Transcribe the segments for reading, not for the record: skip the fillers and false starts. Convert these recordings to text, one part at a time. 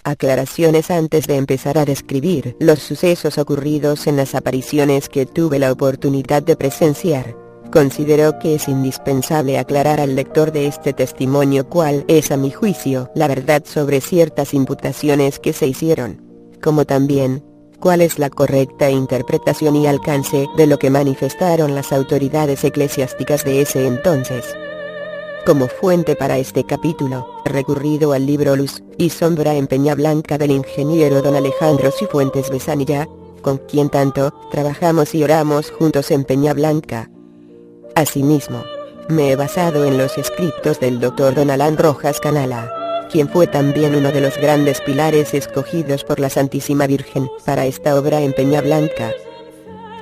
Aclaraciones antes de empezar a describir los sucesos ocurridos en las apariciones que tuve la oportunidad de presenciar. Considero que es indispensable aclarar al lector de este testimonio cuál es a mi juicio la verdad sobre ciertas imputaciones que se hicieron, como también cuál es la correcta interpretación y alcance de lo que manifestaron las autoridades eclesiásticas de ese entonces. Como fuente para este capítulo, he recurrido al libro Luz y Sombra en Peñablanca del ingeniero don Alejandro Cifuentes Besanilla, con quien tanto trabajamos y oramos juntos en Peñablanca. Asimismo, me he basado en los escritos del Dr. don Alan Rojas Canala, quien fue también uno de los grandes pilares escogidos por la Santísima Virgen para esta obra en Peñablanca.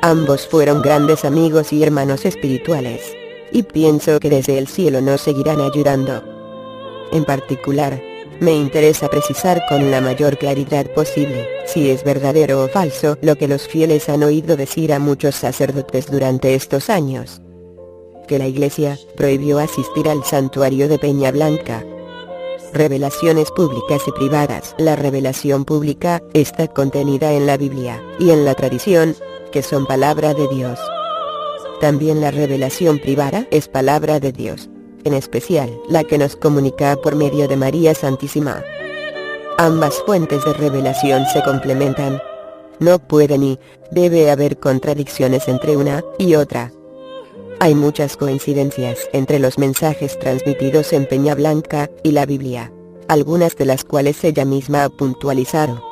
Ambos fueron grandes amigos y hermanos espirituales, y pienso que desde el cielo nos seguirán ayudando. En particular, me interesa precisar con la mayor claridad posible, si es verdadero o falso lo que los fieles han oído decir a muchos sacerdotes durante estos años. Que la Iglesia prohibió asistir al santuario de Peñablanca. Revelaciones públicas y privadas. La revelación pública está contenida en la Biblia y en la tradición, que son palabra de Dios. También la revelación privada es palabra de Dios, en especial la que nos comunica por medio de María Santísima. Ambas fuentes de revelación se complementan. No puede ni debe haber contradicciones entre una y otra. Hay muchas coincidencias entre los mensajes transmitidos en Peñablanca y la Biblia, algunas de las cuales ella misma ha puntualizado.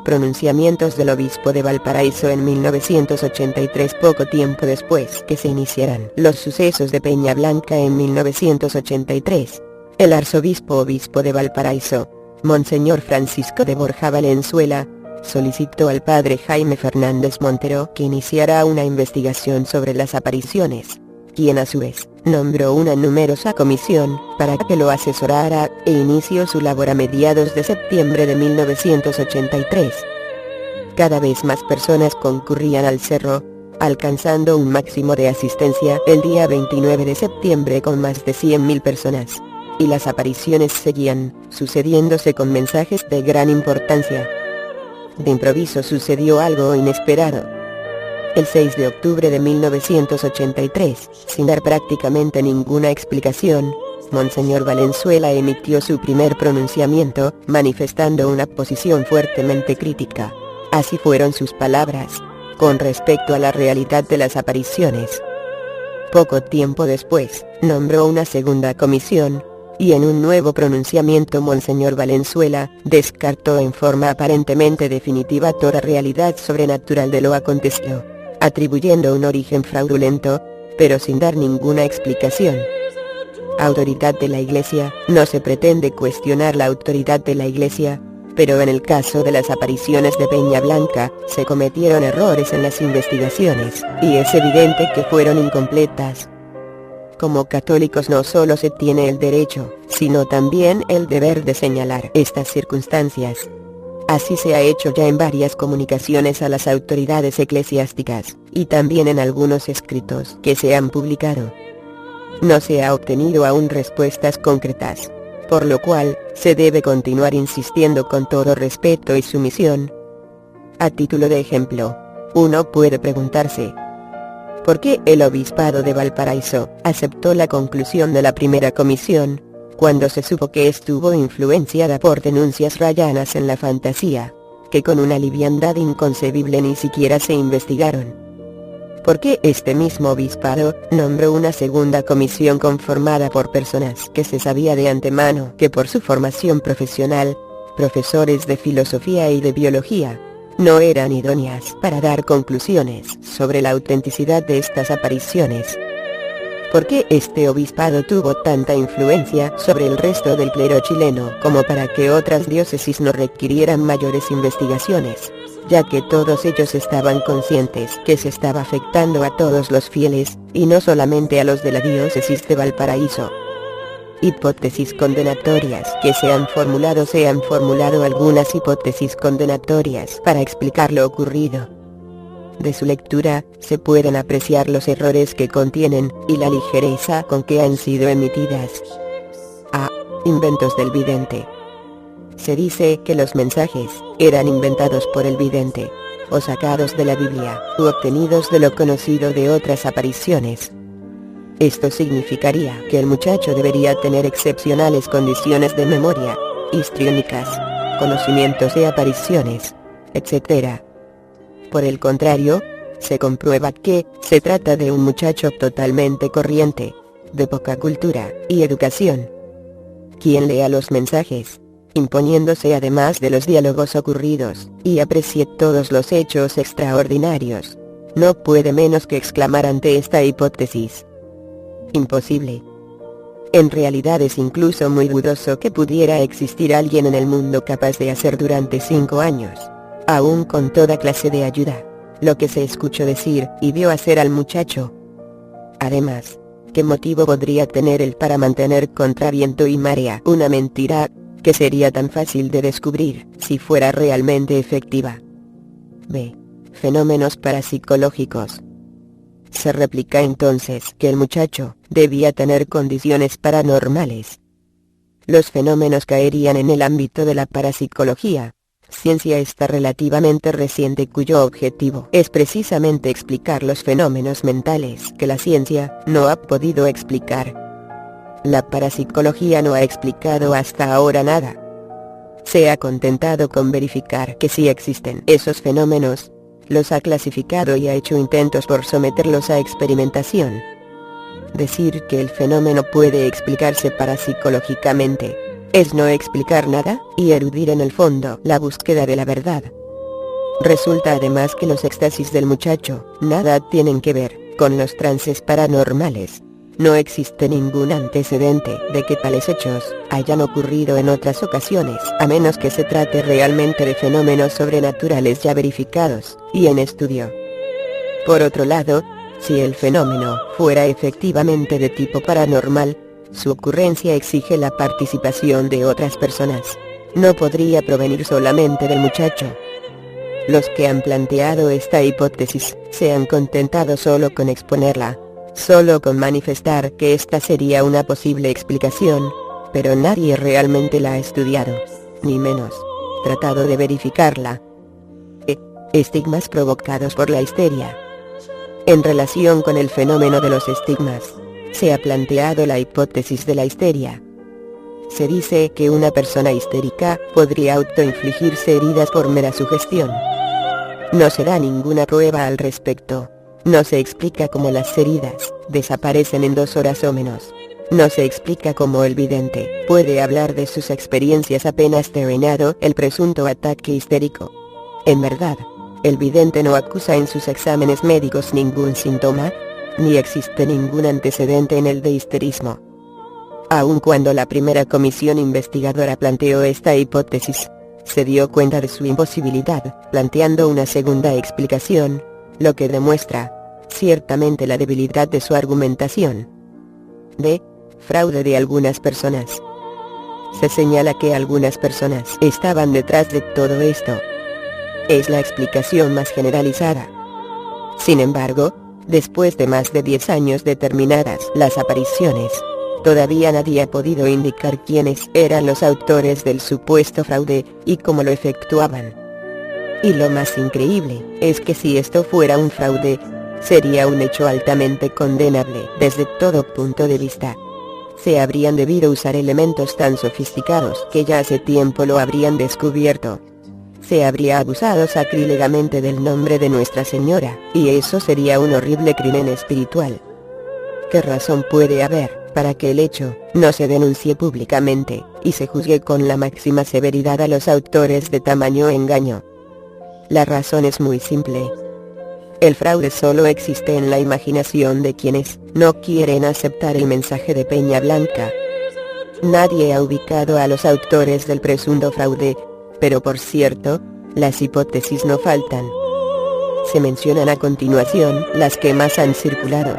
Pronunciamientos del obispo de Valparaíso en 1983, poco tiempo después que se iniciaran los sucesos de Peñablanca en 1983. El arzobispo de Valparaíso, Monseñor Francisco de Borja Valenzuela, solicitó al padre Jaime Fernández Montero que iniciara una investigación sobre las apariciones, quien a su vez nombró una numerosa comisión para que lo asesorara e inició su labor a mediados de septiembre de 1983. Cada vez más personas concurrían al cerro, alcanzando un máximo de asistencia el día 29 de septiembre con más de 100.000 personas. Y las apariciones seguían sucediéndose con mensajes de gran importancia. De improviso sucedió algo inesperado. El 6 de octubre de 1983, sin dar prácticamente ninguna explicación, Monseñor Valenzuela emitió su primer pronunciamiento, manifestando una posición fuertemente crítica. Así fueron sus palabras, con respecto a la realidad de las apariciones. Poco tiempo después, nombró una segunda comisión, y en un nuevo pronunciamiento Monseñor Valenzuela descartó en forma aparentemente definitiva toda realidad sobrenatural de lo acontecido, atribuyendo un origen fraudulento, pero sin dar ninguna explicación. Autoridad de la Iglesia. No se pretende cuestionar la autoridad de la Iglesia, pero en el caso de las apariciones de Peñablanca, se cometieron errores en las investigaciones, y es evidente que fueron incompletas. Como católicos no solo se tiene el derecho, sino también el deber de señalar estas circunstancias. Así se ha hecho ya en varias comunicaciones a las autoridades eclesiásticas, y también en algunos escritos que se han publicado. No se ha obtenido aún respuestas concretas, por lo cual, se debe continuar insistiendo con todo respeto y sumisión. A título de ejemplo, uno puede preguntarse: ¿por qué el obispado de Valparaíso aceptó la conclusión de la primera comisión, cuando se supo que estuvo influenciada por denuncias rayanas en la fantasía, que con una liviandad inconcebible ni siquiera se investigaron? ¿Por qué este mismo obispado nombró una segunda comisión conformada por personas que se sabía de antemano que por su formación profesional, profesores de filosofía y de biología, no eran idóneas para dar conclusiones sobre la autenticidad de estas apariciones? ¿Por qué este obispado tuvo tanta influencia sobre el resto del clero chileno como para que otras diócesis no requirieran mayores investigaciones, ya que todos ellos estaban conscientes que se estaba afectando a todos los fieles, y no solamente a los de la diócesis de Valparaíso? Hipótesis condenatorias que se han formulado algunas hipótesis condenatorias para explicar lo ocurrido. De su lectura, se pueden apreciar los errores que contienen, y la ligereza con que han sido emitidas. A. Inventos del vidente. Se dice que los mensajes eran inventados por el vidente, o sacados de la Biblia, u obtenidos de lo conocido de otras apariciones. Esto significaría que el muchacho debería tener excepcionales condiciones de memoria, histriónicas, conocimientos de apariciones, etc. Por el contrario, se comprueba que se trata de un muchacho totalmente corriente, de poca cultura y educación, quien lea los mensajes, imponiéndose además de los diálogos ocurridos, y aprecie todos los hechos extraordinarios, no puede menos que exclamar ante esta hipótesis: imposible. En realidad es incluso muy dudoso que pudiera existir alguien en el mundo capaz de hacer durante 5 años, aún con toda clase de ayuda, lo que se escuchó decir y vio hacer al muchacho. Además, ¿qué motivo podría tener él para mantener contra viento y marea una mentira, que sería tan fácil de descubrir si fuera realmente efectiva? B. Fenómenos parapsicológicos. Se replica entonces que el muchacho debía tener condiciones paranormales. Los fenómenos caerían en el ámbito de la parapsicología, ciencia esta relativamente reciente cuyo objetivo es precisamente explicar los fenómenos mentales que la ciencia no ha podido explicar. La parapsicología no ha explicado hasta ahora nada. Se ha contentado con verificar que sí existen esos fenómenos, los ha clasificado y ha hecho intentos por someterlos a experimentación. Decir que el fenómeno puede explicarse parapsicológicamente es no explicar nada, y eludir en el fondo la búsqueda de la verdad. Resulta además que los éxtasis del muchacho nada tienen que ver con los trances paranormales. No existe ningún antecedente de que tales hechos hayan ocurrido en otras ocasiones, a menos que se trate realmente de fenómenos sobrenaturales ya verificados y en estudio. Por otro lado, si el fenómeno fuera efectivamente de tipo paranormal, su ocurrencia exige la participación de otras personas. No podría provenir solamente del muchacho. Los que han planteado esta hipótesis se han contentado solo con exponerla, solo con manifestar que esta sería una posible explicación, pero nadie realmente la ha estudiado, ni menos tratado de verificarla. Estigmas provocados por la histeria. En relación con el fenómeno de los estigmas, se ha planteado la hipótesis de la histeria. Se dice que una persona histérica podría autoinfligirse heridas por mera sugestión. No se da ninguna prueba al respecto. No se explica cómo las heridas desaparecen en 2 horas o menos. No se explica cómo el vidente puede hablar de sus experiencias apenas terminado el presunto ataque histérico. En verdad, el vidente no acusa en sus exámenes médicos ningún síntoma, ni existe ningún antecedente en el de histerismo. Aun cuando la primera comisión investigadora planteó esta hipótesis, se dio cuenta de su imposibilidad, planteando una segunda explicación, lo que demuestra, ciertamente, la debilidad de su argumentación. D. Fraude de algunas personas. Se señala que algunas personas estaban detrás de todo esto. Es la explicación más generalizada. Sin embargo, después de más de 10 años de terminadas las apariciones, todavía nadie ha podido indicar quiénes eran los autores del supuesto fraude, y cómo lo efectuaban. Y lo más increíble, es que si esto fuera un fraude, sería un hecho altamente condenable desde todo punto de vista. Se habrían debido usar elementos tan sofisticados que ya hace tiempo lo habrían descubierto. Se habría abusado sacrílegamente del nombre de Nuestra Señora, y eso sería un horrible crimen espiritual. ¿Qué razón puede haber para que el hecho no se denuncie públicamente, y se juzgue con la máxima severidad a los autores de tamaño engaño? La razón es muy simple. El fraude solo existe en la imaginación de quienes no quieren aceptar el mensaje de Peña Blanca. Nadie ha ubicado a los autores del presunto fraude, pero por cierto, las hipótesis no faltan. Se mencionan a continuación las que más han circulado.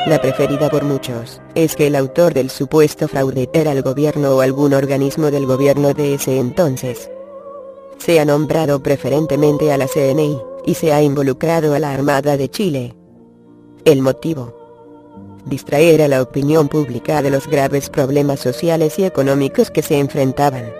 La preferida por muchos es que el autor del supuesto fraude era el gobierno o algún organismo del gobierno de ese entonces. Se ha nombrado preferentemente a la CNI, y se ha involucrado a la Armada de Chile. El motivo: distraer a la opinión pública de los graves problemas sociales y económicos que se enfrentaban.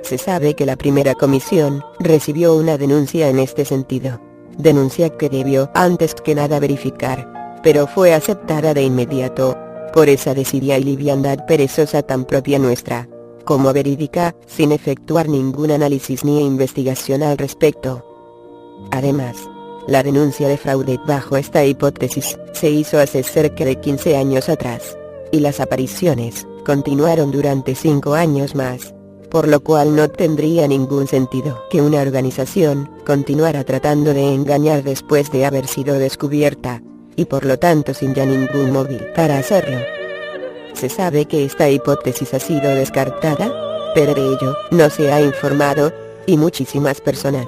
Se sabe que la primera comisión recibió una denuncia en este sentido. Denuncia que debió antes que nada verificar, pero fue aceptada de inmediato, por esa desidia y liviandad perezosa tan propia nuestra, como verídica, sin efectuar ningún análisis ni investigación al respecto. Además, la denuncia de fraude bajo esta hipótesis se hizo hace cerca de 15 años atrás, y las apariciones continuaron durante 5 años más, por lo cual no tendría ningún sentido que una organización continuara tratando de engañar después de haber sido descubierta, y por lo tanto sin ya ningún móvil para hacerlo. Se sabe que esta hipótesis ha sido descartada, pero de ello no se ha informado, y muchísimas personas,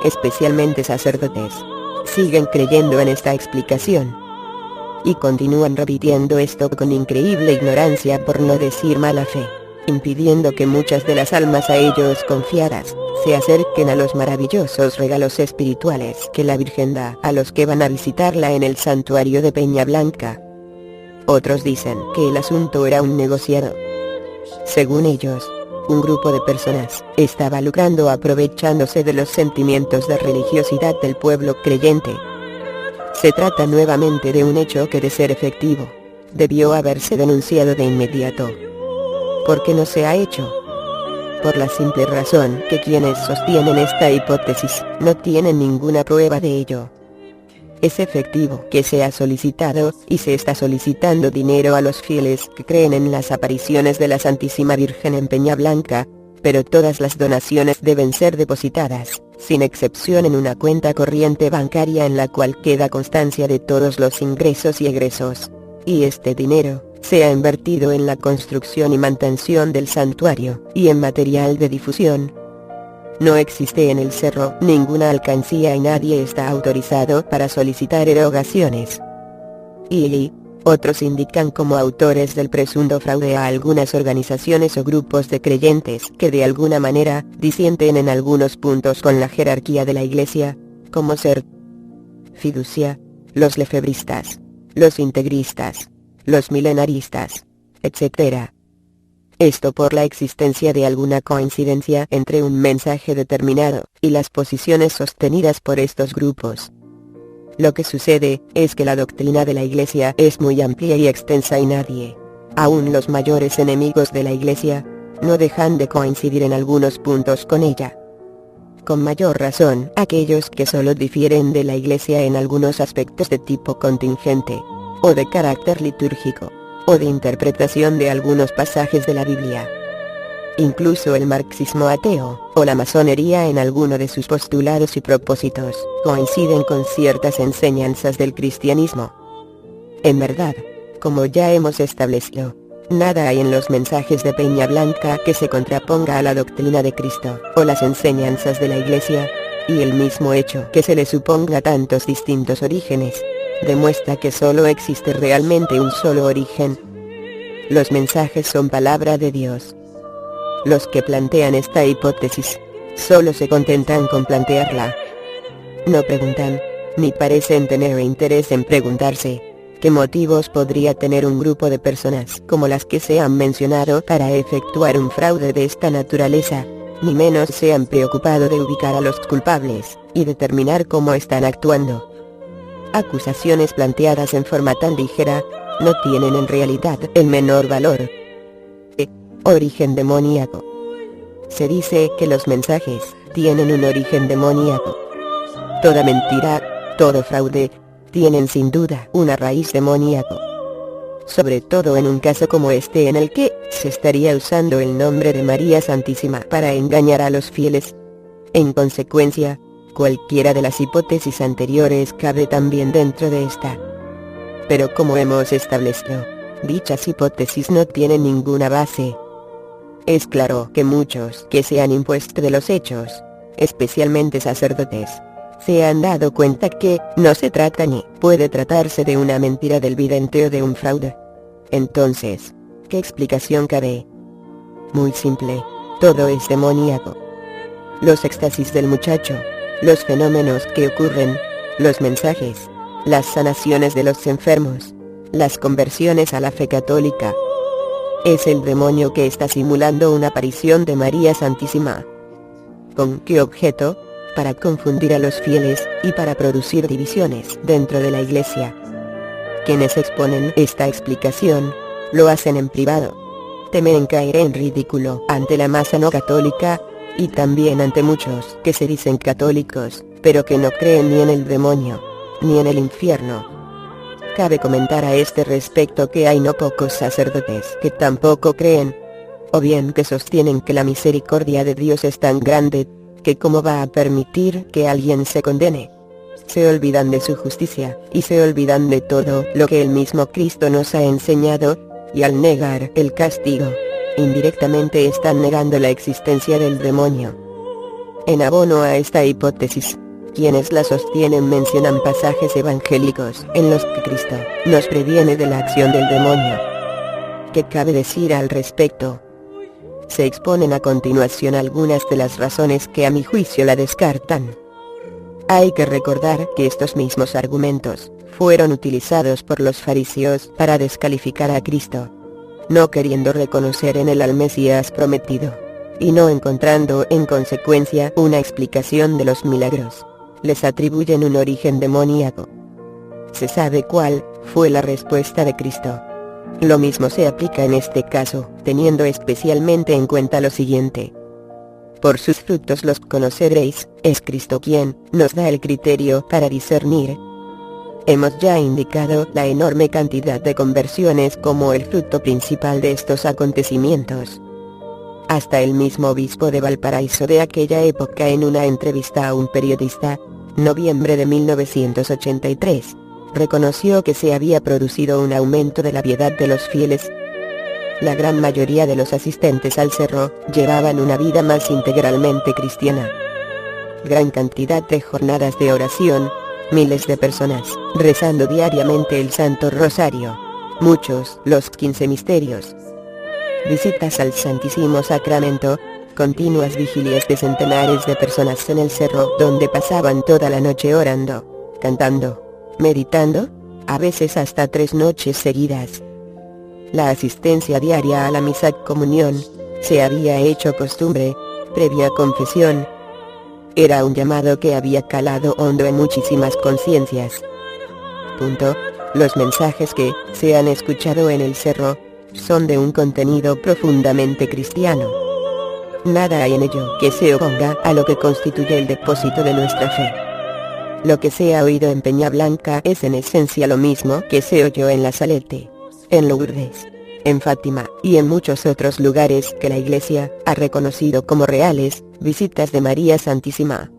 especialmente sacerdotes, siguen creyendo en esta explicación. Y continúan repitiendo esto con increíble ignorancia, por no decir mala fe, impidiendo que muchas de las almas a ellos confiadas se acerquen a los maravillosos regalos espirituales que la Virgen da a los que van a visitarla en el santuario de Peña Blanca. Otros dicen que el asunto era un negociado. Según ellos, un grupo de personas estaba lucrando aprovechándose de los sentimientos de religiosidad del pueblo creyente. Se trata nuevamente de un hecho que, de ser efectivo, debió haberse denunciado de inmediato. ¿Por qué no se ha hecho? Por la simple razón que quienes sostienen esta hipótesis no tienen ninguna prueba de ello. Es efectivo que se ha solicitado, y se está solicitando dinero a los fieles que creen en las apariciones de la Santísima Virgen en Peña Blanca, pero todas las donaciones deben ser depositadas, sin excepción, en una cuenta corriente bancaria en la cual queda constancia de todos los ingresos y egresos, y este dinero sea invertido en la construcción y mantención del santuario, y en material de difusión. No existe en el cerro ninguna alcancía y nadie está autorizado para solicitar erogaciones. Y otros indican como autores del presunto fraude a algunas organizaciones o grupos de creyentes que de alguna manera disienten en algunos puntos con la jerarquía de la Iglesia, como ser Fiducia, los lefebristas, los integristas, los milenaristas, etc. Esto por la existencia de alguna coincidencia entre un mensaje determinado y las posiciones sostenidas por estos grupos. Lo que sucede es que la doctrina de la Iglesia es muy amplia y extensa, y nadie, aun los mayores enemigos de la Iglesia, no dejan de coincidir en algunos puntos con ella. Con mayor razón aquellos que solo difieren de la Iglesia en algunos aspectos de tipo contingente, o de carácter litúrgico, o de interpretación de algunos pasajes de la Biblia. Incluso el marxismo ateo, o la masonería en alguno de sus postulados y propósitos, coinciden con ciertas enseñanzas del cristianismo. En verdad, como ya hemos establecido, nada hay en los mensajes de Peña Blanca que se contraponga a la doctrina de Cristo, o las enseñanzas de la Iglesia, y el mismo hecho que se le suponga tantos distintos orígenes, demuestra que solo existe realmente un solo origen. Los mensajes son palabra de Dios. Los que plantean esta hipótesis solo se contentan con plantearla. No preguntan, ni parecen tener interés en preguntarse, qué motivos podría tener un grupo de personas como las que se han mencionado para efectuar un fraude de esta naturaleza, ni menos se han preocupado de ubicar a los culpables y determinar cómo están actuando. Acusaciones planteadas en forma tan ligera no tienen en realidad el menor valor. Origen demoníaco. Se dice que los mensajes tienen un origen demoníaco. Toda mentira, todo fraude, tienen sin duda una raíz demoníaco. Sobre todo en un caso como este en el que se estaría usando el nombre de María Santísima para engañar a los fieles. En consecuencia, cualquiera de las hipótesis anteriores cabe también dentro de esta. Pero como hemos establecido, dichas hipótesis no tienen ninguna base. Es claro que muchos que se han impuesto de los hechos, especialmente sacerdotes, se han dado cuenta que no se trata ni puede tratarse de una mentira del vidente o de un fraude. Entonces, ¿qué explicación cabe? Muy simple, todo es demoníaco. Los éxtasis del muchacho, los fenómenos que ocurren, los mensajes, las sanaciones de los enfermos, las conversiones a la fe católica. Es el demonio que está simulando una aparición de María Santísima. ¿Con qué objeto? Para confundir a los fieles, y para producir divisiones dentro de la Iglesia. Quienes exponen esta explicación, lo hacen en privado. Temen caer en ridículo ante la masa no católica, y también ante muchos que se dicen católicos, pero que no creen ni en el demonio, ni en el infierno. Cabe comentar a este respecto que hay no pocos sacerdotes que tampoco creen, o bien que sostienen que la misericordia de Dios es tan grande, que cómo va a permitir que alguien se condene. Se olvidan de su justicia, y se olvidan de todo lo que el mismo Cristo nos ha enseñado, y al negar el castigo, indirectamente están negando la existencia del demonio. En abono a esta hipótesis, quienes la sostienen mencionan pasajes evangélicos en los que Cristo nos previene de la acción del demonio. ¿Qué cabe decir al respecto? Se exponen a continuación algunas de las razones que a mi juicio la descartan. Hay que recordar que estos mismos argumentos fueron utilizados por los fariseos para descalificar a Cristo, no queriendo reconocer en él al Mesías prometido, y no encontrando en consecuencia una explicación de los milagros. Les atribuyen un origen demoníaco. Se sabe cuál fue la respuesta de Cristo. Lo mismo se aplica en este caso, teniendo especialmente en cuenta lo siguiente. Por sus frutos los conoceréis, es Cristo quien nos da el criterio para discernir. Hemos ya indicado la enorme cantidad de conversiones como el fruto principal de estos acontecimientos. Hasta el mismo obispo de Valparaíso de aquella época en una entrevista a un periodista, noviembre de 1983, reconoció que se había producido un aumento de la piedad de los fieles. La gran mayoría de los asistentes al cerro llevaban una vida más integralmente cristiana. Gran cantidad de jornadas de oración, miles de personas rezando diariamente el Santo Rosario, muchos los 15 misterios, visitas al Santísimo Sacramento, continuas vigilias de centenares de personas en el cerro donde pasaban toda la noche orando, cantando, meditando, a veces hasta 3 noches seguidas. La asistencia diaria a la misa comunión se había hecho costumbre, previa confesión. Era un llamado que había calado hondo en muchísimas conciencias. Los mensajes que se han escuchado en el cerro son de un contenido profundamente cristiano. Nada hay en ello que se oponga a lo que constituye el depósito de nuestra fe. Lo que se ha oído en Peña Blanca es en esencia lo mismo que se oyó en La Salete, en Lourdes, en Fátima y en muchos otros lugares que la Iglesia ha reconocido como reales visitas de María Santísima.